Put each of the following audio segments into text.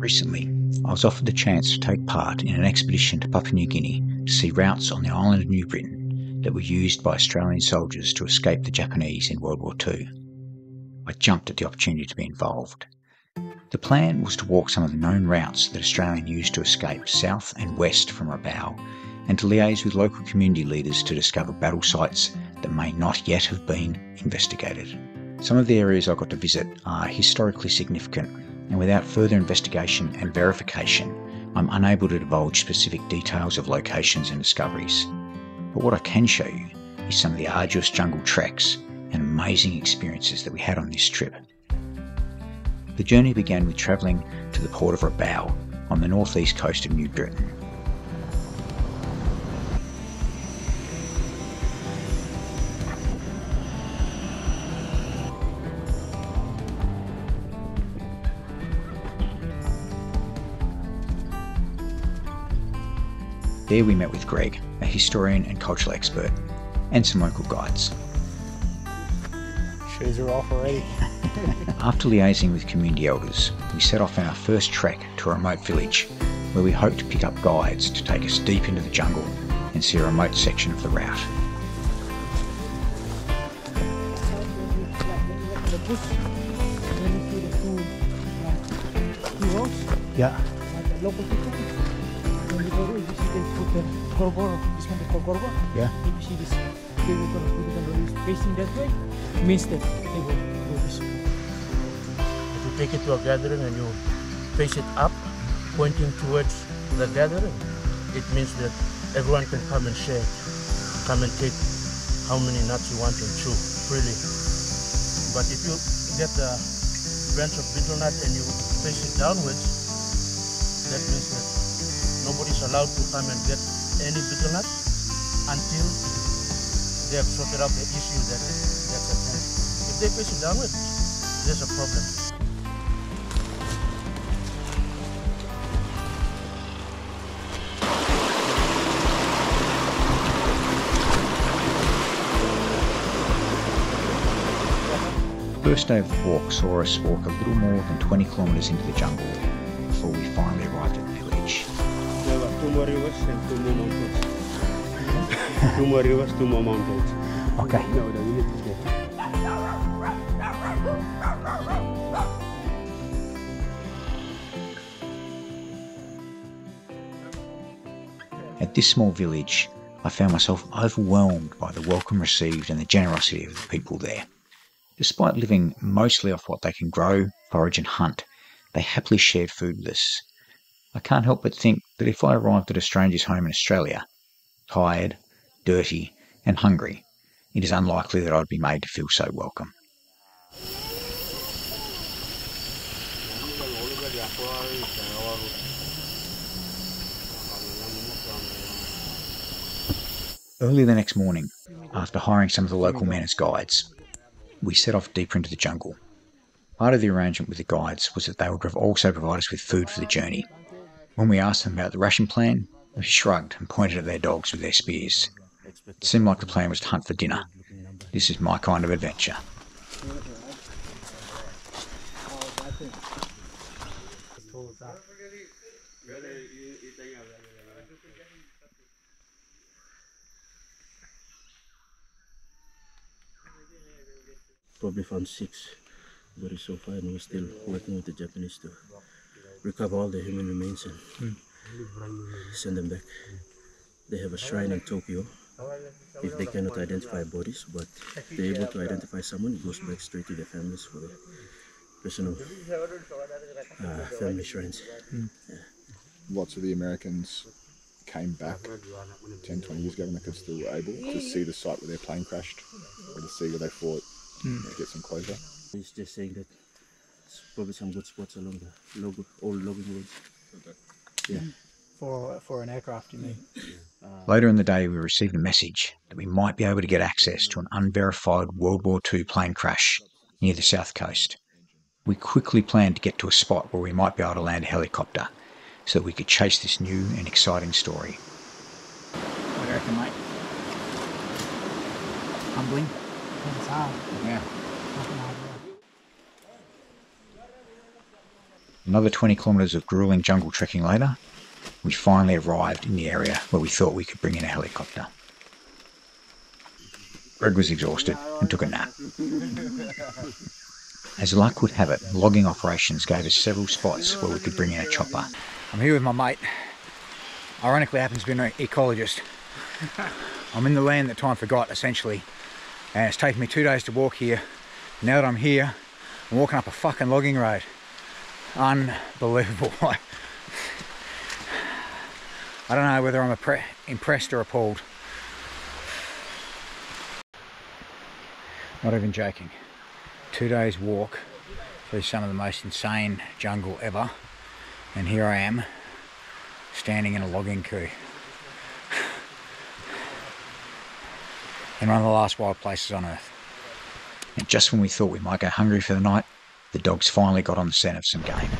recently, I was offered the chance to take part in an expedition to Papua New Guinea to see routes on the island of New Britain that were used by Australian soldiers to escape the Japanese in World War II. I jumped at the opportunity to be involved. The plan was to walk some of the known routes that Australians used to escape south and west from Rabaul, and to liaise with local community leaders to discover battle sites that may not yet have been investigated. Some of the areas I got to visit are historically significant, and without further investigation and verification, I'm unable to divulge specific details of locations and discoveries. But what I can show you is some of the arduous jungle treks and amazing experiences that we had on this trip. The journey began with travelling to the port of Rabaul on the northeast coast of New Britain. There we met with Greg, a historian and cultural expert, and some local guides. Shoes are off already. After liaising with community elders, we set off on our first trek to a remote village where we hoped to pick up guides to take us deep into the jungle and see a remote section of the route. Yeah. Yeah. If you see this, they will go facing that way, means that they will go this way. If you take it to a gathering and you face it up, pointing towards the gathering, it means that everyone can come and share it. Come and take how many nuts you want and chew, freely. But if you get the branch of betel nut and you face it downwards, that means that nobody's allowed to come and get any betel nut until they have sorted out the issue that that's at hand. If they face it downwards, there's a problem. The first day of the walk saw us walk a little more than 20 kilometres into the jungle before we finally arrived at the village. There were 2 more rivers and 2 more mountains. 2 more rivers, 2 more mountains. Okay. No, we need to go. At this small village, I found myself overwhelmed by the welcome received and the generosity of the people there. Despite living mostly off what they can grow, forage and hunt, they happily shared food with us. I can't help but think that if I arrived at a stranger's home in Australia, tired, dirty and hungry, it is unlikely that I'd be made to feel so welcome. Early the next morning, after hiring some of the local men as guides, we set off deeper into the jungle. Part of the arrangement with the guides was that they would also provide us with food for the journey. When we asked them about the ration plan, they shrugged and pointed at their dogs with their spears. It seemed like the plan was to hunt for dinner. This is my kind of adventure. Probably found 6 bodies so far, and we're still working with the Japanese to recover all the human remains and send them back. They have a shrine in Tokyo. If they cannot identify bodies, but they're able to identify someone, it goes back straight to their families for the personal family shrines. Yeah. Lots of the Americans came back 10, 20 years ago when they could still were able to see the site where their plane crashed, or to see where they fought, get some closure. He's just saying that there's probably some good spots along the old logging roads. Yeah. For an aircraft, you mean? Later in the day, we received a message that we might be able to get access to an unverified World War II plane crash near the south coast. We quickly planned to get to a spot where we might be able to land a helicopter so that we could chase this new and exciting story. What do you reckon, mate? Humbling? It's hard. Yeah. Another 20 kilometres of gruelling jungle trekking later, we finally arrived in the area where we thought we could bring in a helicopter. Greg was exhausted and took a nap. As luck would have it, logging operations gave us several spots where we could bring in a chopper. I'm here with my mate. Ironically happens to be an ecologist. I'm in the land that time forgot, essentially. And it's taken me 2 days to walk here. Now that I'm here, I'm walking up a fucking logging road. Unbelievable. I don't know whether I'm impressed or appalled. Not even joking. 2 days walk through some of the most insane jungle ever. And here I am, standing in a logging queue. In one of the last wild places on earth. And just when we thought we might go hungry for the night, the dogs finally got on the scent of some game.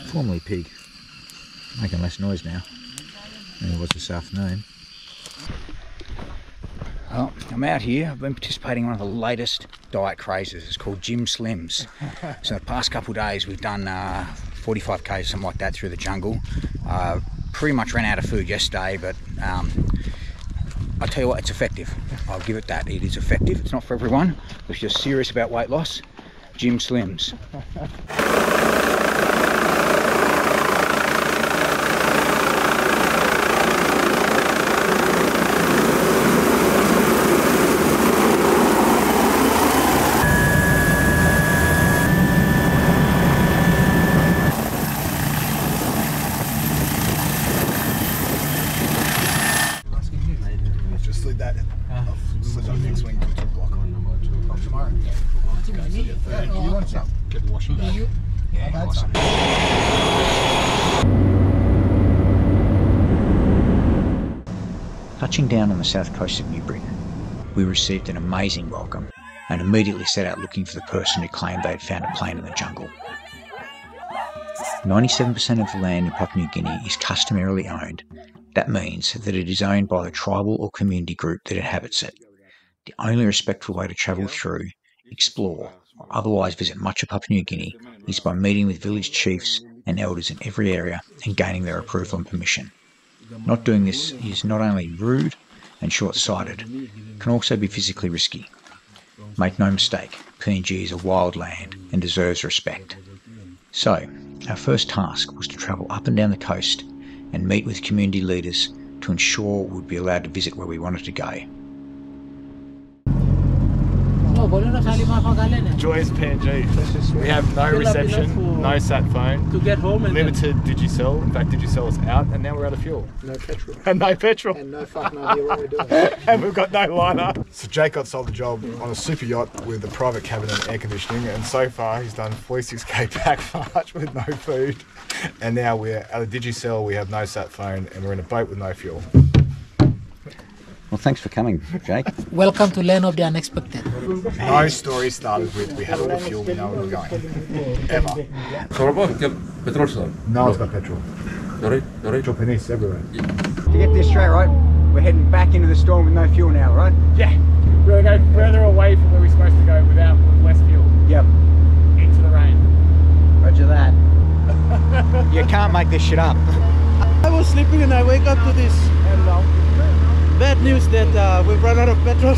Formerly pig. Making less noise now than it was this afternoon. Well, I'm out here. I've been participating in one of the latest diet crazes. It's called Gym Slims. So the past couple of days we've done 45 k's, something like that, through the jungle. Pretty much ran out of food yesterday, but I'll tell you what, it's effective. I'll give it that. It is effective. It's not for everyone. If you're serious about weight loss, Gym Slims. Just slid that. Slid that next swing to the block. Tomorrow. You want some? Get the washing day. Yeah, awesome. Touching down on the south coast of New Britain, we received an amazing welcome and immediately set out looking for the person who claimed they had found a plane in the jungle. 97% of the land in Papua New Guinea is customarily owned. That means that it is owned by the tribal or community group that inhabits it. The only respectful way to travel through, explore, or otherwise visit much of Papua New Guinea is by meeting with village chiefs and elders in every area and gaining their approval and permission. Not doing this is not only rude and short-sighted, it can also be physically risky. Make no mistake, PNG is a wild land and deserves respect. So, our first task was to travel up and down the coast and meet with community leaders to ensure we'd be allowed to visit where we wanted to go. Joyous PNG. We have no reception, no sat phone, to get home and limited Digicel. In fact, Digicel is out, and now we're out of fuel. No petrol. And no petrol. And no fucking idea what we're doing. And we've got no liner. So Jake got sold the job on a super yacht with a private cabin and air conditioning, and so far he's done 46k back march with no food. And now we're at a Digicel, we have no sat phone, and we're in a boat with no fuel. Well, thanks for coming, Jake. welcome to land of the unexpected. No story started with we had all the fuel, we know where we're going. Ever. No one's got petrol. Japanese everywhere. To get this straight, right, we're heading back into the storm with no fuel now, right? Yeah, we're going to go further away from where we're supposed to go with less fuel. Yep. Into the rain. Roger that. You can't make this shit up. I was sleeping and I wake up to this bad news that we've run out of petrol.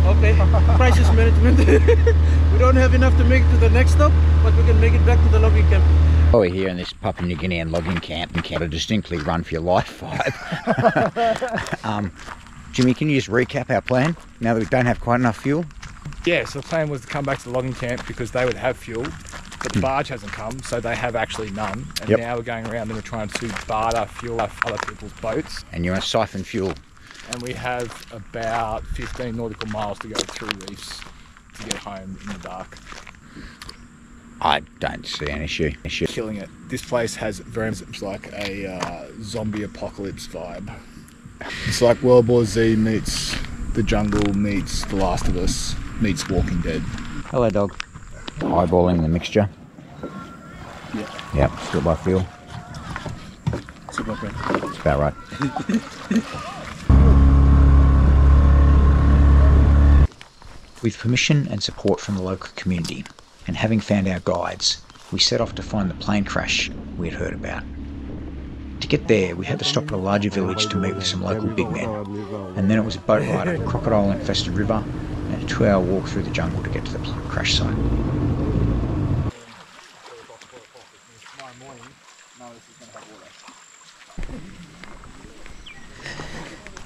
Okay, crisis management. We don't have enough to make it to the next stop, but we can make it back to the logging camp. Oh, we're here in this Papua New Guinean logging camp, a distinctly run for your life vibe. Jimmy, can you just recap our plan now that we don't have quite enough fuel? Yeah, so the plan was to come back to the logging camp because they would have fuel, but the barge hasn't come, so they have actually none. And now we're going around and we're trying to barter fuel off other people's boats. And you're going to siphon fuel. And we have about 15 nautical miles to go through reefs to get home in the dark. I don't see an issue. Killing it. This place has very much like a zombie apocalypse vibe. It's like World War Z meets The Jungle meets The Last of Us meets Walking Dead. Hello, dog. Eyeballing the mixture. Yeah. Yep, split by fuel. Super okay. That's about right. With permission and support from the local community, and having found our guides, we set off to find the plane crash we had heard about. To get there, we had to stop at a larger village to meet with some local big men, and then it was a boat ride up a crocodile-infested river and a 2-hour walk through the jungle to get to the crash site.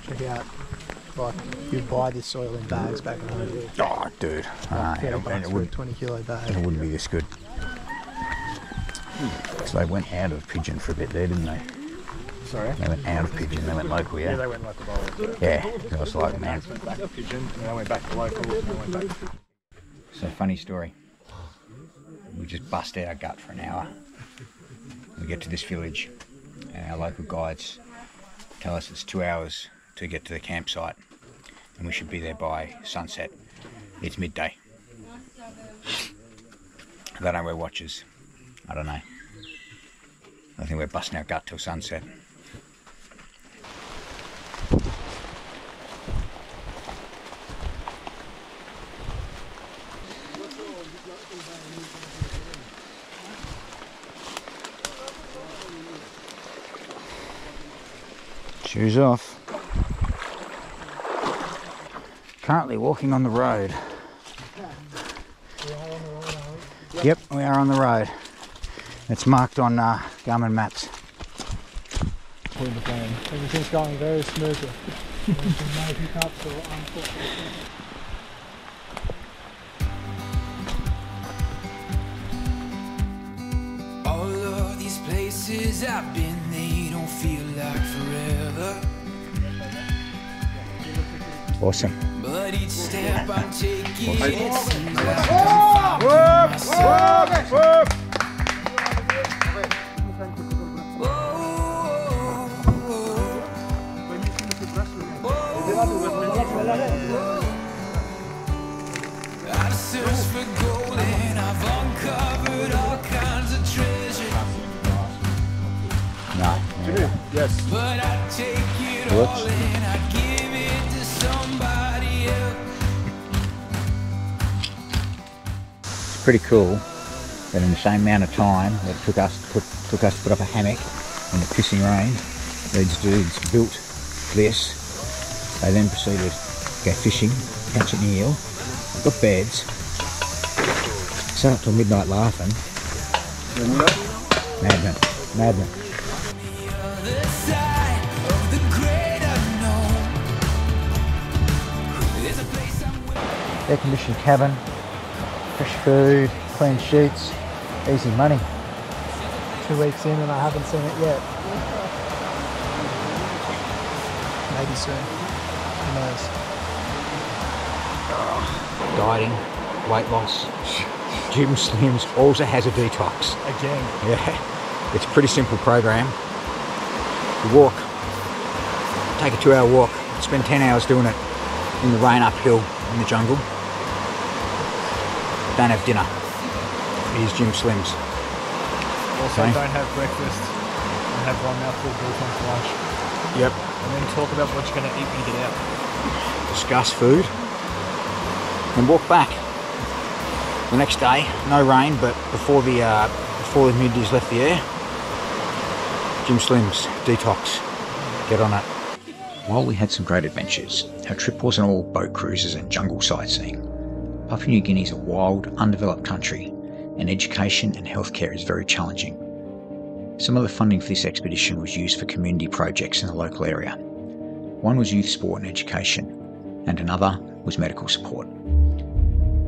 Check out, like, you buy this soil in bags back at home. Oh, dude. It would 20 kilo bag. It wouldn't be this good. So they went out of pigeon for a bit there, didn't they? Sorry? They went out of pigeon, they went local, yeah? Yeah, they went local bowls. Yeah, it was like, man. Went back to pigeon, and then I went back to local, and then I went back to... So, funny story. We just bust our gut for an hour. We get to this village, and our local guides tell us it's 2 hours to get to the campsite, and we should be there by sunset. It's midday. They don't wear watches. I don't know. I think we're busting our gut till sunset. Shoes off. Currently walking on the road. Yep, we are on the road. It's marked on Garmin maps. Everything's going very smoothly. No hiccups or unfortunate. All of these places I've been, they don't feel like forever. Awesome. But each step I'm taking, it seems like I'm finding myself. I search for gold and I've uncovered all kinds of treasure. No. Yes. But I take it all and I give it to somebody else. It's pretty cool that in the same amount of time that it took us to put up a hammock in the pissing rain, these dudes built this. They then proceeded to go fishing, catch an eel, got beds, sat up till midnight laughing. Madman, madman. Air-conditioned cabin, fresh food, clean sheets, easy money. 2 weeks in and I haven't seen it yet. Maybe soon. Who knows? Dieting, weight loss. Jim Slims also has a detox. Again. Yeah, it's a pretty simple program. You walk, take a 2-hour walk, spend 10 hours doing it in the rain uphill in the jungle. Don't have dinner. Here's Jim Slims. Also, don't have breakfast and have one mouthful of biltong for lunch. Yep. And then talk about what you're going to eat when you get out. Discuss food and walk back. The next day, no rain, but before the humidity's left the air, Jim Slims detox. Get on it. While we had some great adventures, our trip wasn't all boat cruises and jungle sightseeing. Papua New Guinea is a wild, undeveloped country, and education and healthcare is very challenging. Some of the funding for this expedition was used for community projects in the local area. One was youth sport and education, and another was medical support.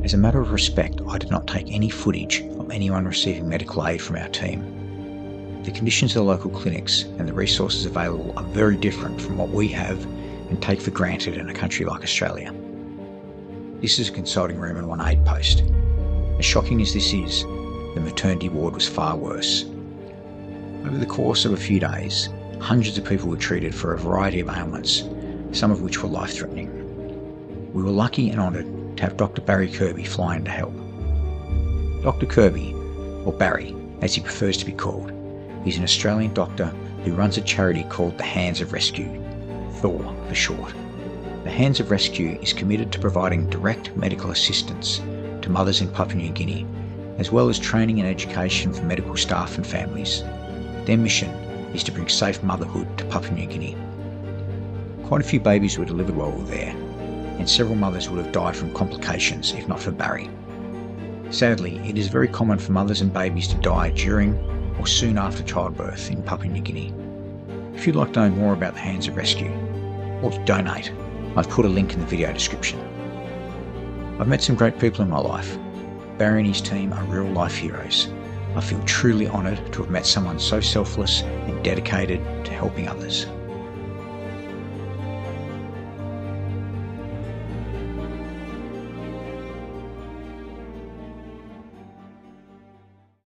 As a matter of respect, I did not take any footage of anyone receiving medical aid from our team. The conditions of the local clinics and the resources available are very different from what we have and take for granted in a country like Australia. This is a consulting room and one aid post. As shocking as this is, the maternity ward was far worse. Over the course of a few days, hundreds of people were treated for a variety of ailments, some of which were life-threatening. We were lucky and honoured to have Dr. Barry Kirby fly in to help. Dr. Kirby, or Barry as he prefers to be called, is an Australian doctor who runs a charity called the Hands of Rescue, Thor for short. The Hands of Rescue is committed to providing direct medical assistance to mothers in Papua New Guinea, as well as training and education for medical staff and families. Their mission is to bring safe motherhood to Papua New Guinea. Quite a few babies were delivered while we were there, and several mothers would have died from complications if not for Barry. Sadly, it is very common for mothers and babies to die during or soon after childbirth in Papua New Guinea. If you'd like to know more about the Hands of Rescue, or to donate, I've put a link in the video description. I've met some great people in my life. Barry and his team are real life heroes. I feel truly honoured to have met someone so selfless and dedicated to helping others.